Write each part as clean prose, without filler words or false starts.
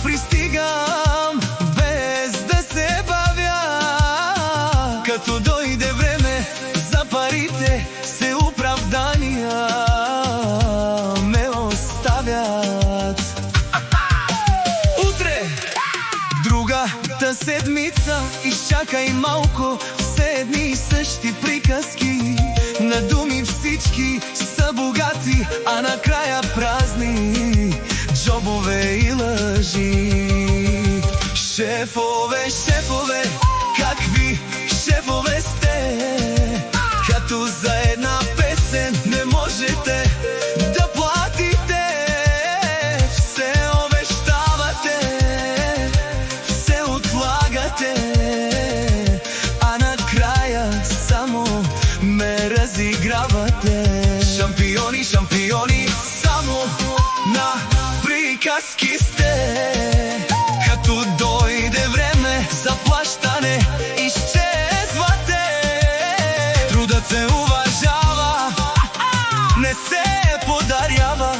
пристигам, без да се бавя. Като дойде време за парите, се оправдания ме оставят. Утре, другата седмица, изчакай малко, все едни и същи приказки. На думи всички са богати, а накрая празни джобове и лъжи. Шефове, шефове, какви шефове сте? Като за една песен не можете да платите. Все обещавате, все отлагате, а накрая само ме разигравате. Шампиони, шампиони, само на приказки сте. Като дойде време за плащане, изчезвате. Трудът се уважава, не се подарява.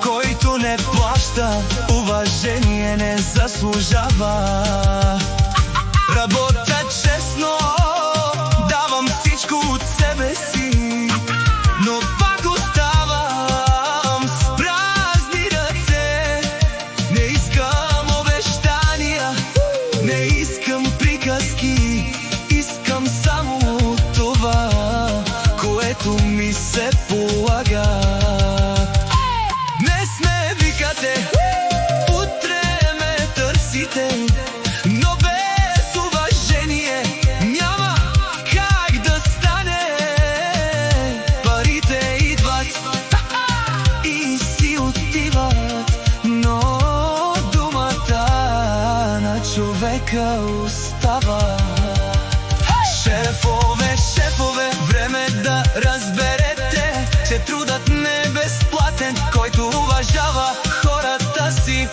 Който не плаща, уважение не заслужава. Работя честно, давам всичко от себе си, но пак оставам с празни ръце. Не искам обещания, не искам приказки, искам само това, което ми се полага. Днес ме викате, утре ме търсите, но без уважение няма как да стане. Парите идват и си отиват, но думата на човека остава. Шефове, шефове, време да разберете, че трудът не е безплатен. Който уважава хората си,